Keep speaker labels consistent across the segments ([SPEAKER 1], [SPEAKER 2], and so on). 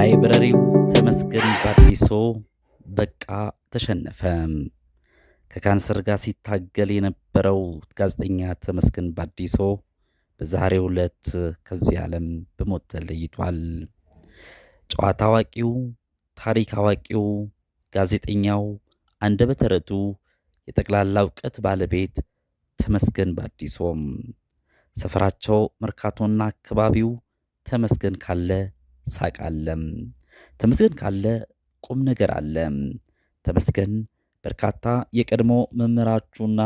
[SPEAKER 1] ላይብረሪው ተመስገን ባዲሶ በቃ ተሸነፈ። ከካንሰር ጋር ሲታገል የነበረው ጋዜጠኛ ተመስገን ባዲሶ በዛሬው ዕለት ከዚህ ዓለም በሞት ተለይቷል። ጨዋታ አዋቂው፣ ታሪክ አዋቂው፣ ጋዜጠኛው፣ አንደበተ ርቱዕ፣ የጠቅላላ እውቀት ባለቤት ተመስገን ባዲሶ ሰፈራቸው መርካቶና አካባቢው ተመስገን ካለ ሳቅ አለ፣ ተመስገን ካለ ቁም ነገር አለ። ተመስገን በርካታ የቀድሞ መምህራቹና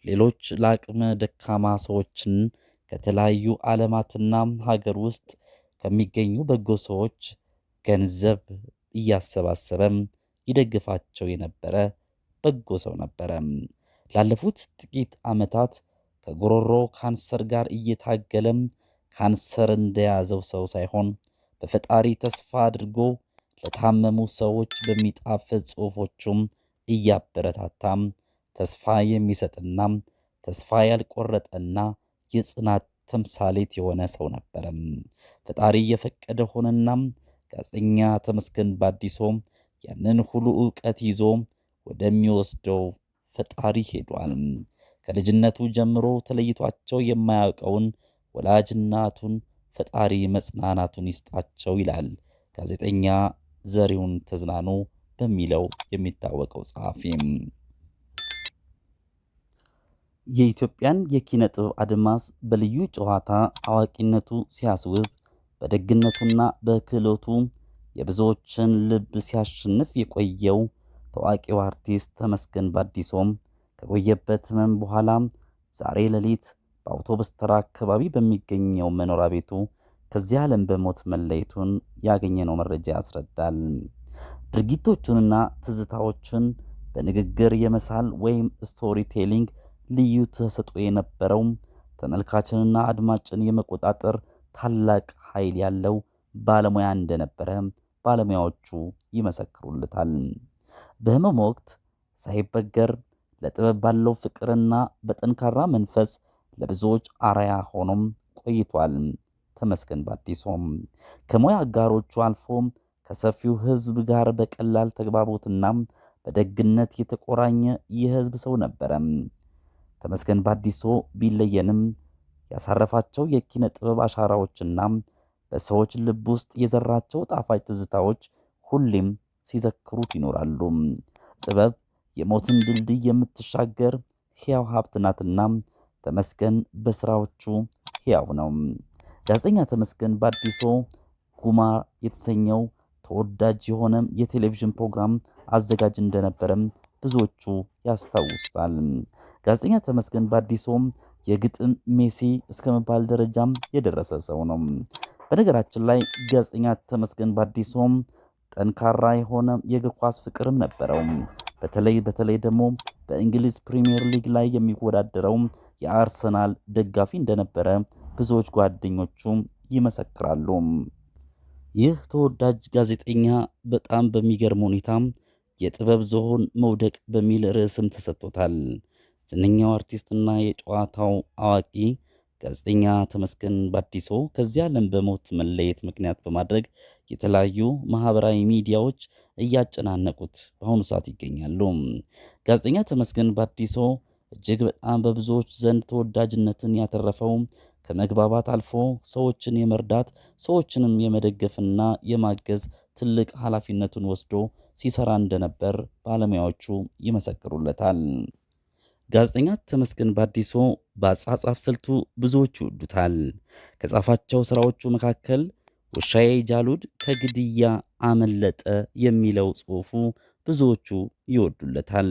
[SPEAKER 1] ሌሎች ለአቅመ ደካማ ሰዎችን ከተለያዩ ዓለማትና ሀገር ውስጥ ከሚገኙ በጎ ሰዎች ገንዘብ እያሰባሰበ ይደግፋቸው የነበረ በጎ ሰው ነበረ። ላለፉት ጥቂት ዓመታት ከጉሮሮ ካንሰር ጋር እየታገለም ካንሰር እንደያዘው ሰው ሳይሆን በፈጣሪ ተስፋ አድርጎ ለታመሙ ሰዎች በሚጣፍጥ ጽሑፎቹም እያበረታታም ተስፋ የሚሰጥና ተስፋ ያልቆረጠና የጽናት ተምሳሌት የሆነ ሰው ነበረ። ፈጣሪ የፈቀደ ሆነና ጋዜጠኛ ተመስገን ባዲሶ ያንን ሁሉ ዕውቀት ይዞ ወደሚወስደው ፈጣሪ ሄዷል። ከልጅነቱ ጀምሮ ተለይቷቸው የማያውቀውን ወላጅ እናቱን ፈጣሪ መጽናናቱን ይስጣቸው ይላል ጋዜጠኛ ዘሪሁን ተዝናኑ በሚለው የሚታወቀው ጸሐፊም። የኢትዮጵያን የኪነ ጥበብ አድማስ በልዩ ጨዋታ አዋቂነቱ ሲያስውብ፣ በደግነቱና በክህሎቱ የብዙዎችን ልብ ሲያሸንፍ የቆየው ታዋቂው አርቲስት ተመስገን ባዲሶም ከቆየበት ሕመም በኋላ ዛሬ ሌሊት በአውቶቡስ ተራ አካባቢ በሚገኘው መኖሪያ ቤቱ ከዚህ ዓለም በሞት መለየቱን ያገኘነው መረጃ ያስረዳል። ድርጊቶቹንና ትዝታዎችን በንግግር የመሳል ወይም ስቶሪ ቴሊንግ ልዩ ተሰጥኦ የነበረው ተመልካችንና አድማጭን የመቆጣጠር ታላቅ ኃይል ያለው ባለሙያ እንደነበረ ባለሙያዎቹ ይመሰክሩለታል። በሕመም ወቅት ሳይበገር ለጥበብ ባለው ፍቅርና በጠንካራ መንፈስ ለብዙዎች አርአያ ሆኖም ቆይቷል። ተመስገን ባዲሶም ከሙያ አጋሮቹ አልፎ ከሰፊው ሕዝብ ጋር በቀላል ተግባቦትና በደግነት የተቆራኘ የሕዝብ ሰው ነበረ። ተመስገን ባዲሶ ቢለየንም ያሳረፋቸው የኪነ ጥበብ አሻራዎችና በሰዎች ልብ ውስጥ የዘራቸው ጣፋጭ ትዝታዎች ሁሌም ሲዘክሩት ይኖራሉ። ጥበብ የሞትን ድልድይ የምትሻገር ሕያው ሀብት ናትና ተመስገን በሥራዎቹ ሕያው ነው። ጋዜጠኛ ተመስገን ባዲሶ ጉማ የተሰኘው ተወዳጅ የሆነ የቴሌቪዥን ፕሮግራም አዘጋጅ እንደነበረም ብዙዎቹ ያስታውሱታል። ጋዜጠኛ ተመስገን ባዲሶም የግጥም ሜሲ እስከ መባል ደረጃም የደረሰ ሰው ነው። በነገራችን ላይ ጋዜጠኛ ተመስገን ባዲሶም ጠንካራ የሆነ የእግር ኳስ ፍቅርም ነበረው። በተለይ ደግሞ በእንግሊዝ ፕሪሚየር ሊግ ላይ የሚወዳደረው የአርሰናል ደጋፊ እንደነበረ ብዙዎች ጓደኞቹ ይመሰክራሉ። ይህ ተወዳጅ ጋዜጠኛ በጣም በሚገርም ሁኔታ የጥበብ ዝሆን መውደቅ በሚል ርዕስም ተሰጥቶታል። ዝነኛው አርቲስትና የጨዋታው አዋቂ ጋዜጠኛ ተመስገን ባዲሶ ከዚህ ዓለም በሞት መለየት ምክንያት በማድረግ የተለያዩ ማህበራዊ ሚዲያዎች እያጨናነቁት በአሁኑ ሰዓት ይገኛሉ። ጋዜጠኛ ተመስገን ባዲሶ እጅግ በጣም በብዙዎች ዘንድ ተወዳጅነትን ያተረፈው ከመግባባት አልፎ ሰዎችን የመርዳት ሰዎችንም የመደገፍና የማገዝ ትልቅ ኃላፊነቱን ወስዶ ሲሰራ እንደነበር ባለሙያዎቹ ይመሰክሩለታል። ጋዜጠኛ ተመስገን ባዲሶ በአጻጻፍ ስልቱ ብዙዎች ይወዱታል። ከጻፋቸው ስራዎቹ መካከል ውሻዬ ጃሉድ ከግድያ አመለጠ የሚለው ጽሑፉ ብዙዎቹ ይወዱለታል።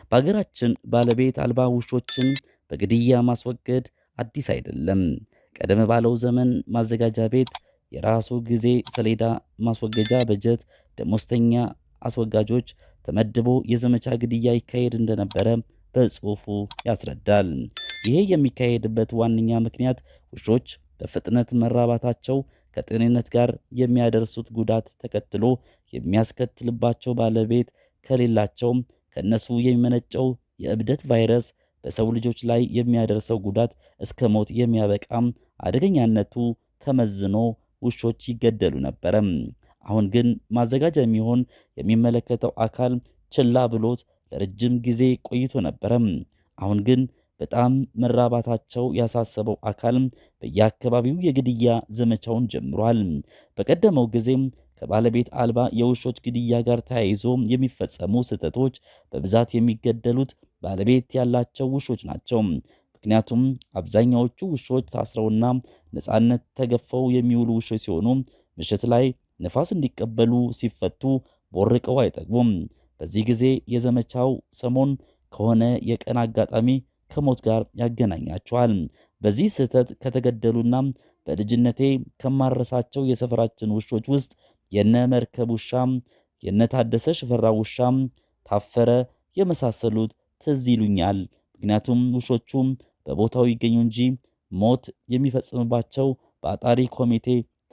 [SPEAKER 1] በሀገራችን ባለቤት አልባ ውሾችን በግድያ ማስወገድ አዲስ አይደለም። ቀደም ባለው ዘመን ማዘጋጃ ቤት የራሱ ጊዜ ሰሌዳ፣ ማስወገጃ በጀት፣ ደሞዝተኛ አስወጋጆች ተመድቦ የዘመቻ ግድያ ይካሄድ እንደነበረ በጽሑፉ ያስረዳል። ይሄ የሚካሄድበት ዋነኛ ምክንያት ውሾች በፍጥነት መራባታቸው ከጤንነት ጋር የሚያደርሱት ጉዳት ተከትሎ የሚያስከትልባቸው ባለቤት ከሌላቸው ከነሱ የሚመነጨው የእብደት ቫይረስ በሰው ልጆች ላይ የሚያደርሰው ጉዳት እስከ ሞት የሚያበቃም አደገኛነቱ ተመዝኖ ውሾች ይገደሉ ነበር። አሁን ግን ማዘጋጃ የሚመለከተው አካል ችላ ብሎት ለረጅም ጊዜ ቆይቶ ነበረ። አሁን ግን በጣም መራባታቸው ያሳሰበው አካል በየአካባቢው የግድያ ዘመቻውን ጀምሯል። በቀደመው ጊዜም ከባለቤት አልባ የውሾች ግድያ ጋር ተያይዞ የሚፈጸሙ ስህተቶች በብዛት የሚገደሉት ባለቤት ያላቸው ውሾች ናቸው። ምክንያቱም አብዛኛዎቹ ውሾች ታስረውና ነፃነት ተገፈው የሚውሉ ውሾች ሲሆኑ ምሽት ላይ ነፋስ እንዲቀበሉ ሲፈቱ ቦርቀው አይጠግቡም። በዚህ ጊዜ የዘመቻው ሰሞን ከሆነ የቀን አጋጣሚ ከሞት ጋር ያገናኛቸዋል። በዚህ ስህተት ከተገደሉና በልጅነቴ ከማረሳቸው የሰፈራችን ውሾች ውስጥ የነ መርከብ ውሻ፣ የነ ታደሰ ሽፈራ ውሻ፣ ታፈረ የመሳሰሉት ትዝ ይሉኛል። ምክንያቱም ውሾቹ በቦታው ይገኙ እንጂ ሞት የሚፈጽምባቸው በአጣሪ ኮሚቴ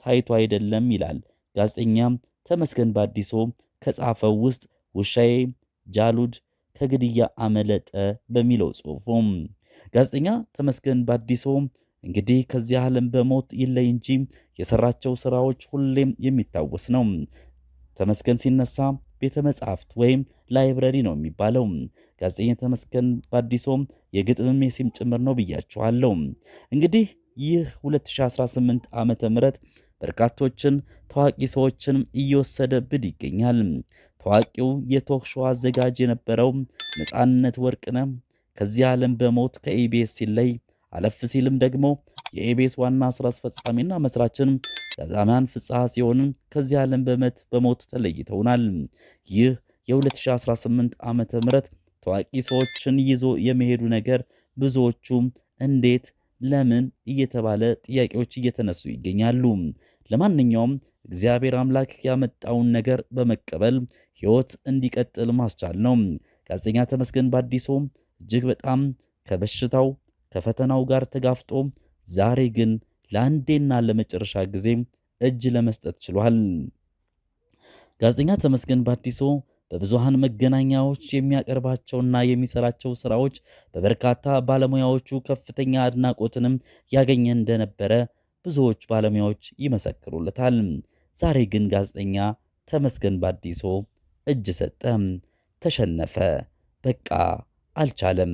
[SPEAKER 1] ታይቶ አይደለም ይላል ጋዜጠኛ ተመስገን ባዲሶ ከጻፈው ውስጥ ውሻዬ ጃሉድ ከግድያ አመለጠ በሚለው ጽሑፉ። ጋዜጠኛ ተመስገን ባዲሶ እንግዲህ ከዚህ ዓለም በሞት ይለይ እንጂ የሰራቸው ስራዎች ሁሌም የሚታወስ ነው። ተመስገን ሲነሳ ቤተ መጻሕፍት ወይም ላይብረሪ ነው የሚባለው። ጋዜጠኛ ተመስገን ባዲሶ የግጥምም የሲም ጭምር ነው ብያችኋለሁ። እንግዲህ ይህ 2018 ዓመተ ምህረት በርካቶችን ታዋቂ ሰዎችን እየወሰደብን ይገኛል። ታዋቂው የቶክ ሾው አዘጋጅ የነበረው ነፃነት ወርቅነህ ከዚህ ዓለም በሞት ከኢቢኤስ ሲለይ፣ አለፍ ሲልም ደግሞ የኢቢኤስ ዋና ስራ አስፈጻሚና መስራችን ጋዜጠኛን ፍስሐ ሲሆን ከዚህ ዓለም በሞት ተለይተውናል። ይህ የ2018 ዓመተ ምህረት ታዋቂ ሰዎችን ይዞ የመሄዱ ነገር ብዙዎቹ እንዴት ለምን እየተባለ ጥያቄዎች እየተነሱ ይገኛሉ። ለማንኛውም እግዚአብሔር አምላክ ያመጣውን ነገር በመቀበል ሕይወት እንዲቀጥል ማስቻል ነው። ጋዜጠኛ ተመስገን ባዲሶ እጅግ በጣም ከበሽታው ከፈተናው ጋር ተጋፍጦ ዛሬ ግን ለአንዴና ለመጨረሻ ጊዜ እጅ ለመስጠት ችሏል። ጋዜጠኛ ተመስገን ባዲሶ በብዙሃን መገናኛዎች የሚያቀርባቸውና የሚሰራቸው ስራዎች በበርካታ ባለሙያዎቹ ከፍተኛ አድናቆትንም ያገኘ እንደነበረ ብዙዎች ባለሙያዎች ይመሰክሩለታል። ዛሬ ግን ጋዜጠኛ ተመስገን ባዲሶ እጅ ሰጠ፣ ተሸነፈ፣ በቃ አልቻለም።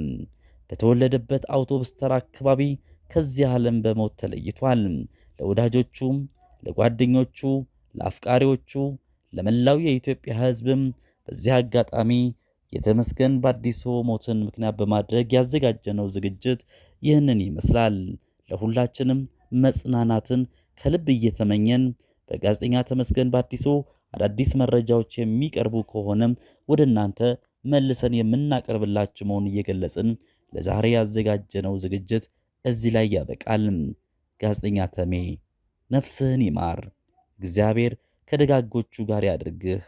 [SPEAKER 1] በተወለደበት አውቶቡስ ተራ አካባቢ ከዚህ ዓለም በሞት ተለይቷል። ለወዳጆቹ፣ ለጓደኞቹ፣ ለአፍቃሪዎቹ፣ ለመላው የኢትዮጵያ ሕዝብም በዚህ አጋጣሚ የተመስገን ባዲሶ ሞትን ምክንያት በማድረግ ያዘጋጀነው ዝግጅት ይህንን ይመስላል። ለሁላችንም መጽናናትን ከልብ እየተመኘን በጋዜጠኛ ተመስገን ባዲሶ አዳዲስ መረጃዎች የሚቀርቡ ከሆነ ወደ እናንተ መልሰን የምናቀርብላችሁ መሆኑን እየገለጽን ለዛሬ ያዘጋጀነው ዝግጅት እዚህ ላይ ያበቃል። ጋዜጠኛ ተሜ ነፍስህን ይማር፣ እግዚአብሔር ከደጋጎቹ ጋር ያድርግህ።